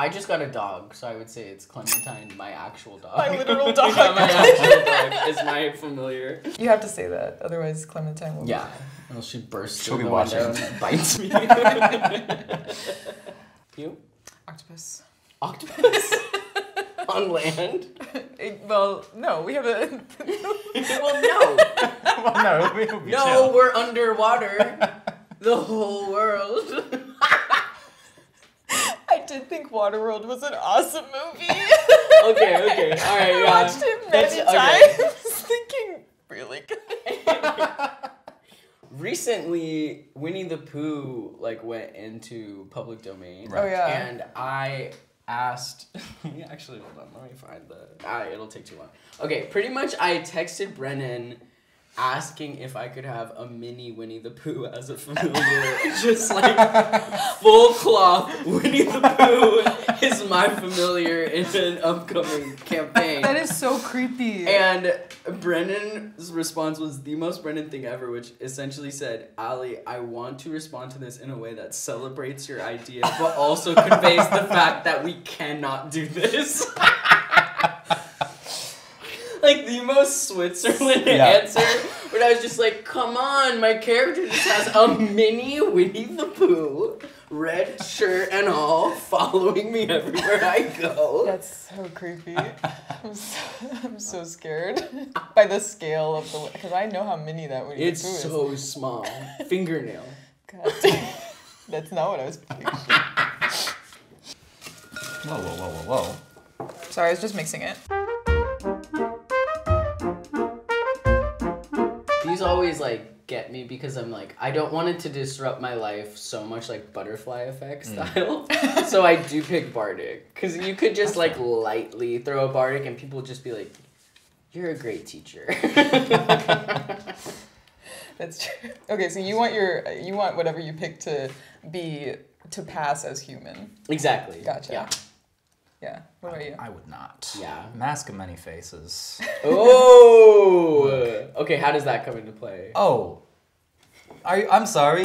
I just got a dog, so I would say it's Clementine, my actual dog. My literal dog. Yeah, my actual dog is my familiar. You have to say that, otherwise Clementine will. Yeah, or she bursts She'll through be the watching. window and bites me. You? Octopus. Octopus? On land? Well, no, we have a. Well, no. Well, no, we'll be No, chill. we're underwater. The whole world. I did think Waterworld was an awesome movie. Okay, all right, I yeah. watched it That's- many okay. times, thinking really good. Recently, Winnie the Pooh went into public domain. Oh yeah. And I asked. Actually, hold on. Let me find the. It'll take too long. Okay, pretty much I texted Brennan asking if I could have a mini Winnie the Pooh as a familiar. Just full cloth Winnie the Pooh is my familiar in an upcoming campaign. That is so creepy. And Brennan's response was the most Brennan thing ever, which essentially said, Ali, I want to respond to this in a way that celebrates your idea, but also conveys the fact that we cannot do this. The most Switzerland answer, but I was just like, come on, my character just has a mini Winnie the Pooh, red shirt and all, following me everywhere I go. That's so creepy. I'm so scared by the scale of the. Because I know how mini that Winnie It's the Pooh is. so small. Fingernail. God. That's not what I was picturing. Whoa. Sorry, I was just mixing it. These always get me because I'm I don't want it to disrupt my life so much butterfly effect style. So I do pick Bardic. Because you could just lightly throw a Bardic and people would just be like, you're a great teacher. That's true. Okay, so you want whatever you pick to pass as human. Exactly. Gotcha. Yeah. Yeah. What about you? I would not. Yeah. Mask of Many Faces. Oh! Okay, how does that come into play? Oh. I'm sorry.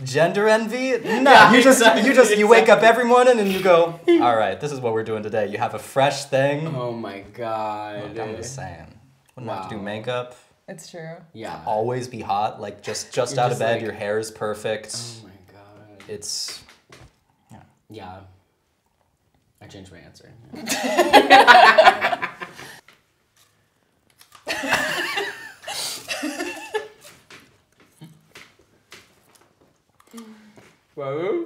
Gender envy? No, Yeah, you wake up every morning and you go, all right, this is what we're doing today. You have a fresh thing. Oh my god. Look, I'm just saying. Wouldn't have to do makeup. It's true. Yeah. Always be hot. Just You're out of just bed, your hair is perfect. Oh my god. It's Yeah. I changed my answer. Well,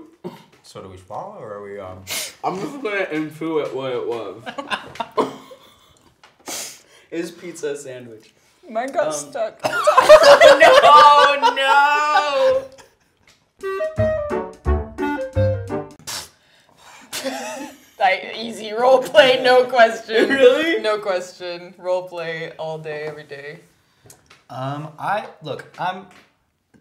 So do we follow or are we I'm just gonna intuit what it was. It's pizza a sandwich. Mine got stuck. Oh no! Easy role play, no question. Really? No question. Role play all day, every day. I'm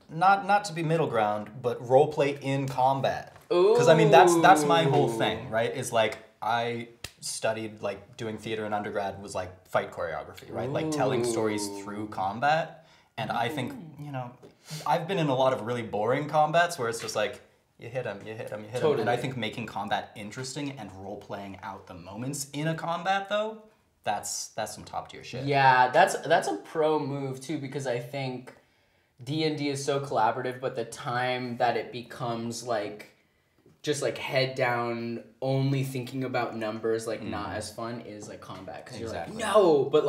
not to be middle ground, but role play in combat. Because I mean that's my whole thing, right? Is I studied doing theater in undergrad was fight choreography, right? Telling stories through combat. And I think, I've been in a lot of really boring combats where it's just you hit him. Totally. And I think making combat interesting and role playing out the moments in a combat though, that's some top tier shit. Yeah, that's a pro move too, because I think D&D is so collaborative, but the time that it becomes just head down, only thinking about numbers, not as fun is combat. Because Exactly. you're no, but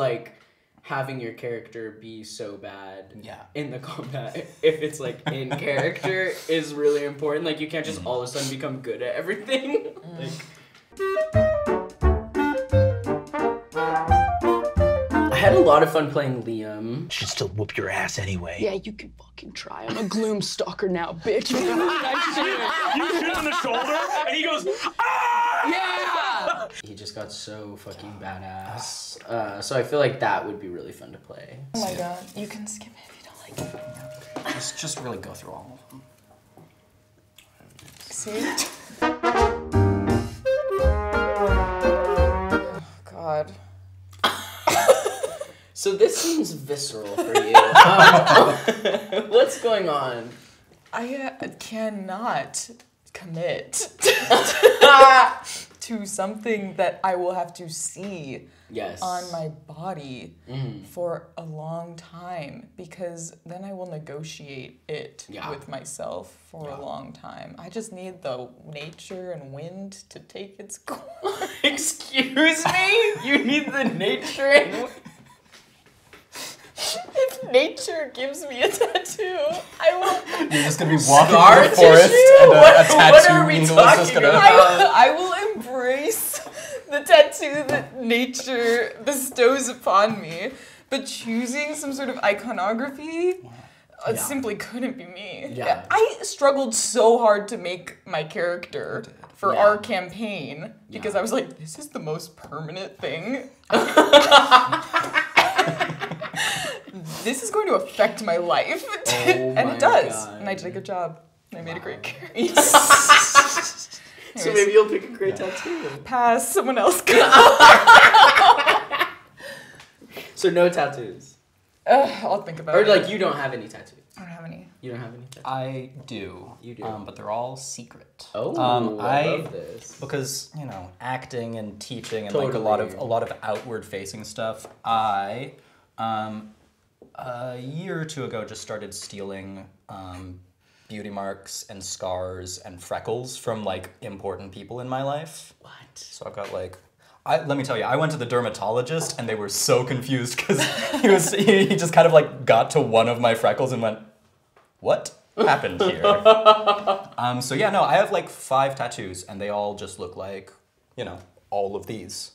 having your character be so bad in the combat, if it's in character, is really important. You can't just all of a sudden become good at everything. I had a lot of fun playing Liam. Should still whoop your ass anyway. Yeah, you can fucking try. I'm a gloom stalker now, bitch. You hit on the shoulder, and he goes, ah! Yeah! He just got so fucking badass. So I feel that would be really fun to play. Oh my god. You can skip it if you don't like it. Just really go through all of them. See? Oh god. So this seems visceral for you. What's going on? I cannot commit. to something that I will have to see Yes. on my body for a long time, because then I will negotiate it with myself for a long time. I just need the nature and wind to take its course. Excuse me? You need the nature and... If nature gives me a tattoo, I will. You're just gonna be walking Scar in the forest tissue? and a What tattoo are we needle is just talking gonna. about? I will embrace the tattoo that nature bestows upon me, but choosing some sort of iconography simply couldn't be me. Yeah. I struggled so hard to make my character for our campaign because I was like, this is the most permanent thing. This is going to affect my life. And my it does. God. And I did a good job. I made a great character. So maybe you'll pick a great tattoo. Pass, someone else go. So no tattoos. I'll think about Or it. like you don't have any tattoos. I don't have any. You don't have any tattoos. I do. You do. But they're all secret. Oh, I I love this. because acting and teaching and Totally. like a lot of outward facing stuff. I a year or two ago just started stealing beauty marks and scars and freckles from like important people in my life. What? So I've got like. Let me tell you, I went to the dermatologist and they were so confused because he just kind of like got to one of my freckles and went, "What happened here?" So yeah, no, I have like 5 tattoos and they all just look like, all of these.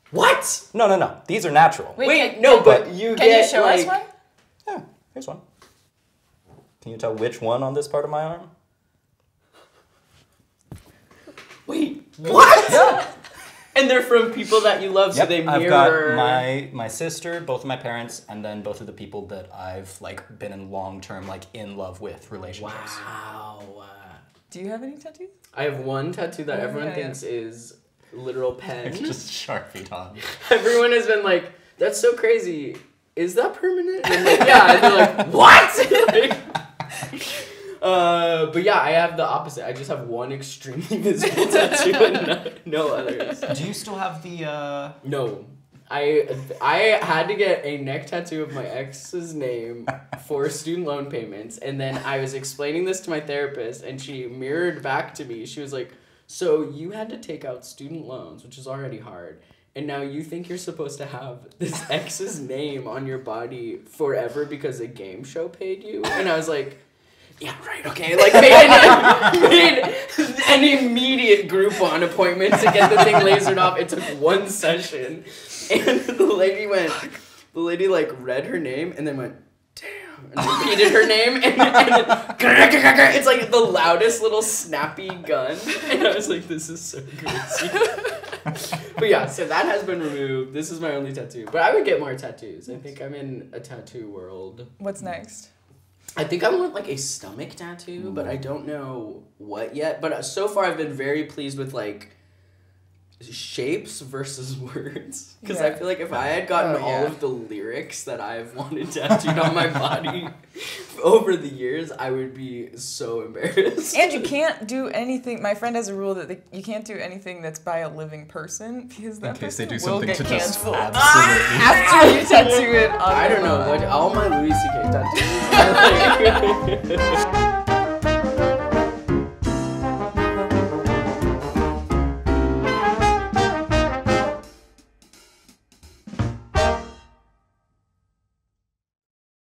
What? No, these are natural. Wait, no, but you Can get you show like... us one? Yeah, here's one. Can you tell which one on this part of my arm? Wait, what? And they're from people that you love, so Yep, they mirror... I've got my sister, both of my parents, and then both of the people that I've like been in long-term like in love with relationships. Wow. Do you have any tattoos? I have one tattoo that everyone yeah. thinks is literal pen. Just Sharpied on. Everyone has been like, that's so crazy. Is that permanent? And I'm like, yeah. And they're like, what? But yeah, I have the opposite. I just have one extremely visible tattoo and no others. Do you still have the No. I had to get a neck tattoo of my ex's name for student loan payments, and then I was explaining this to my therapist, and she mirrored back to me. She was like, so you had to take out student loans, which is already hard, and now you think you're supposed to have this ex's name on your body forever because a game show paid you? And I was like, yeah, right, okay. Like, made an immediate Groupon appointment to get the thing lasered off. It took 1 session. And the lady like read her name and then went, damn, and repeated her name. And then it's like the loudest little snappy gun. And I was like, this is so crazy. But yeah, so that has been removed. This is my only tattoo. But I would get more tattoos. I think I'm in a tattoo world. What's next? I think I want like a stomach tattoo, but I don't know what yet. But so far I've been very pleased with like shapes versus words. Because I feel like if I had gotten all of the lyrics that I've wanted tattooed on my body over the years, I would be so embarrassed. And you can't do anything. My friend has a rule that you can't do anything that's by a living person because that in case they person do will something get to just canceled absolutely after you tattoo it on I their don't know, body. like all my Louis C.K. tattoos are like